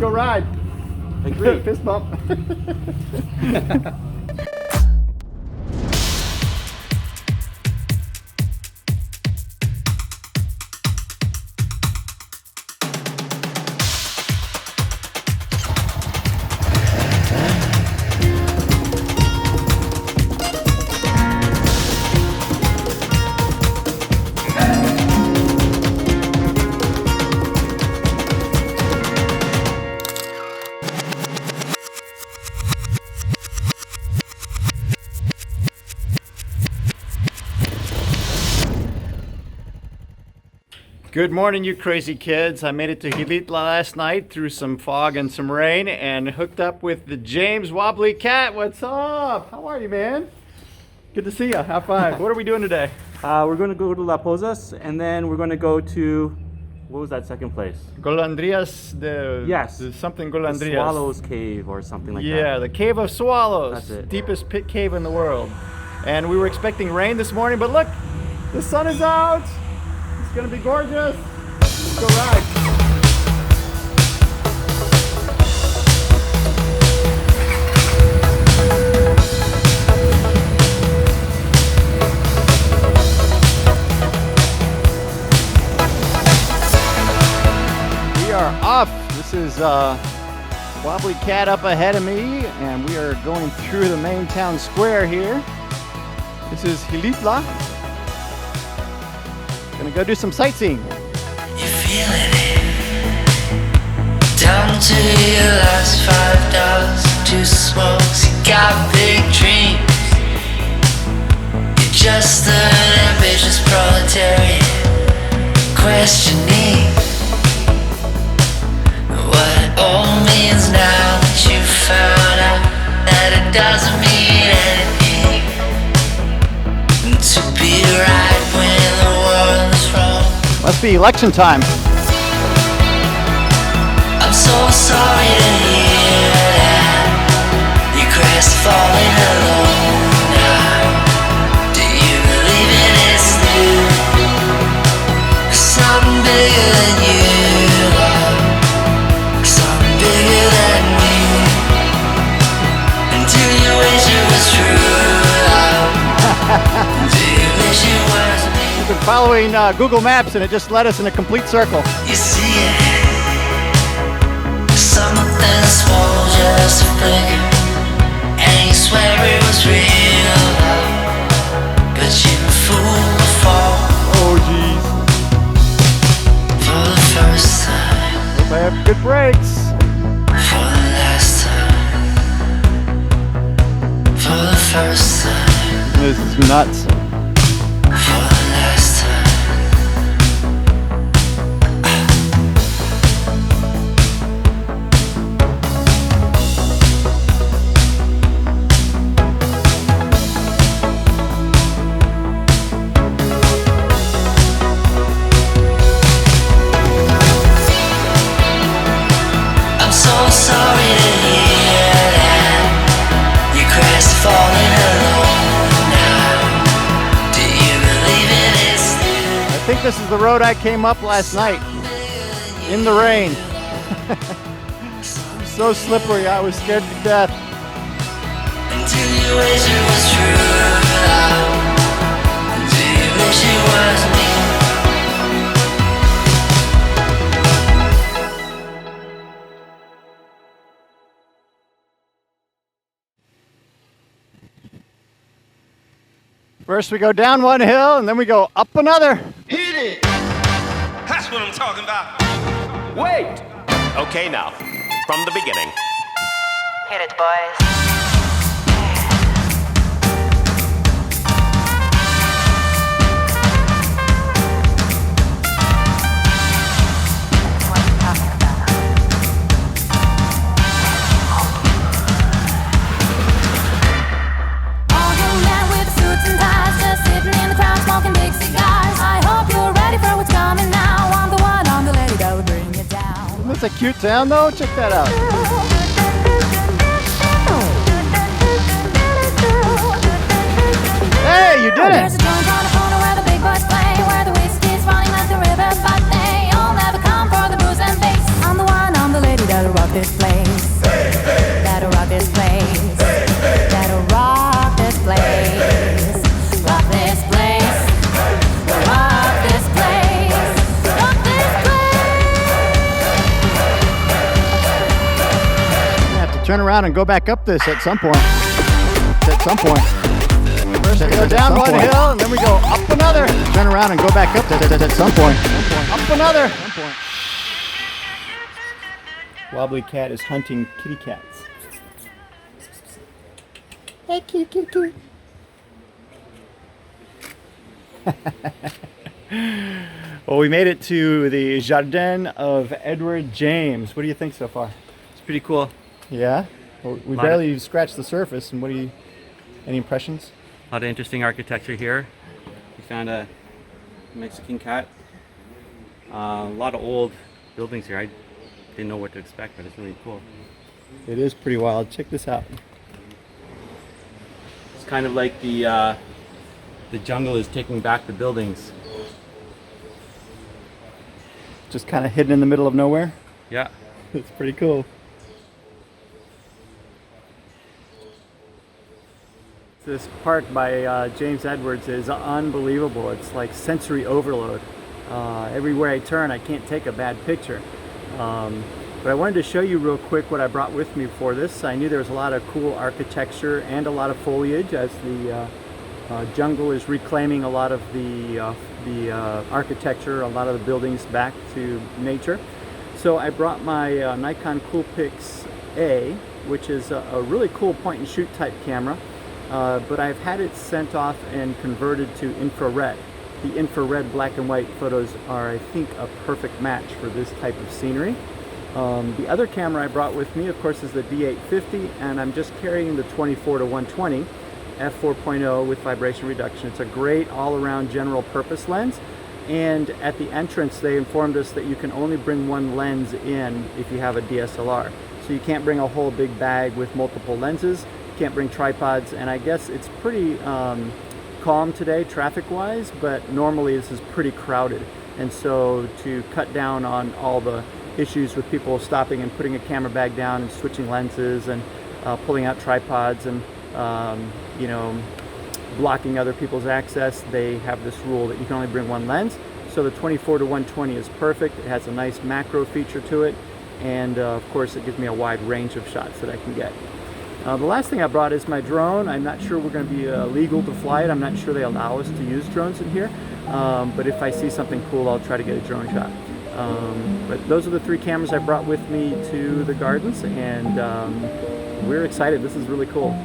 go ride. Agree. Fist bump. Good morning, you crazy kids. I made it to Xilitla last night through some fog and some rain and hooked up with the James Wobbly Cat. What's up? How are you, man? Good to see you. High five. What are we doing today? We're going to go to Las Pozas, and then we're going to go to, what was that second place? Golandrias Yes. Something The Golandrias. Swallows Cave or something like that. Yeah, the Cave of Swallows. That's it. Deepest pit cave in the world. And we were expecting rain this morning, but look, the sun is out. It's gonna be gorgeous. Let's go ride. We are off. This is Wobbly Cat up ahead of me, and we are going through the main town square here. This is Xilitla. Gonna go do some sightseeing. You're feeling it. Down to your last $5, 2 smokes. You got big dreams. You're just an ambitious proletariat, questioning what it all means now that you found out that it doesn't mean anything to be right when the world is wrong. Must be election time. I'm so sorry to hear that you crestfallen alone now. Do you believe in it's new? Something bigger than you, love. Something bigger than you. And do you wish it was true, love? Do you wish it was me? We've been following Google Maps, and it just led us in a complete circle. You see it, something small, just a flicker, and you swear it was real, but you were fooled before. Oh, geez. For the first time, Hope I have good brakes. for the last time, for the first time, This is nuts. for the last time. I'm so sorry to hear that you crestfallen alone now. Do you believe in it's I think this is the road I came up last night in the rain. So slippery, I was scared to death. until you wish it was true? Do you wish it was me? First we go down one hill, and then we go up another. Hit it! That's what I'm talking about. Wait! Okay, now, from the beginning. Hit it, boys. What you talking about? All you men with suits and ties, just sitting in the crowd smoking big cigars. I hope you're ready for what's coming now. I'm the one, I'm the lady that will bring you down. Isn't this a cute town, though? Check that out. Hey, you did There's a it! joint on the corner where the big boys play, where the whiskey's running like the rivers, but they all never come for the booze and bass. I'm the one, I'm the lady that will rock rock this place. That'll rock this place. That'll rock this place. Rock this place. Rock this place. Rock this place. I have to turn around and go back up this at some point. At some point. First we go down one hill and then we go up another. Turn around and go back up at some point. Up another. Wobbly Cat is hunting kitty cats. Hey, kitty, kitty, kitty. Well, we made it to the Jardin of Edward James. What do you think so far? It's pretty cool. Yeah? Well, we Lot barely scratched the surface. And what do you, any impressions? A lot of interesting architecture here. We found a Mexican cat. A lot of old buildings here. I didn't know what to expect, but it's really cool. It is pretty wild. Check this out. It's kind of like the jungle is taking back the buildings. Just kind of hidden in the middle of nowhere. Yeah. It's pretty cool. This park by James Edwards is unbelievable. It's like sensory overload. Everywhere I turn, I can't take a bad picture. But I wanted to show you real quick what I brought with me for this. I knew there was a lot of cool architecture and a lot of foliage as the jungle is reclaiming a lot of the architecture, a lot of the buildings back to nature. So I brought my Nikon Coolpix A, which is a really cool point and shoot type camera. But I've had it sent off and converted to infrared. The infrared black and white photos are, I think, a perfect match for this type of scenery. The other camera I brought with me, of course, is the D850, and I'm just carrying the 24-120 f4.0 with vibration reduction. It's a great all-around general purpose lens. And at the entrance, they informed us that you can only bring one lens in if you have a DSLR. So you can't bring a whole big bag with multiple lenses. Can't bring tripods, and I guess it's pretty calm today traffic-wise, but normally this is pretty crowded. And so to cut down on all the issues with people stopping and putting a camera bag down and switching lenses and pulling out tripods and you know, blocking other people's access, they have this rule that you can only bring one lens. So the 24-120 is perfect. It has a nice macro feature to it, and of course it gives me a wide range of shots that I can get. The last thing I brought is my drone. I'm not sure we're going to be legal to fly it. I'm not sure they allow us to use drones in here. But if I see something cool, I'll try to get a drone shot. But those are the three cameras I brought with me to the gardens, and we're excited. This is really cool.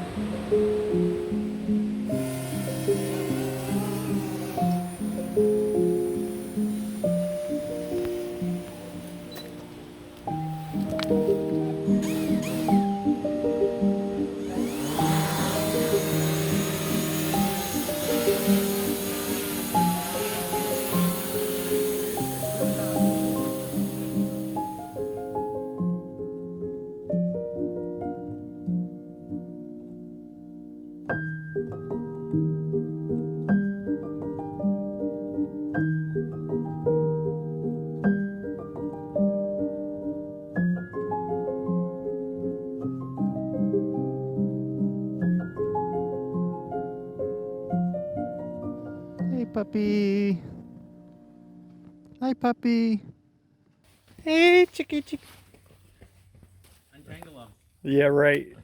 Hey, puppy. Hi, puppy. Hey, chickie, chickie. Untangle them. Yeah, right.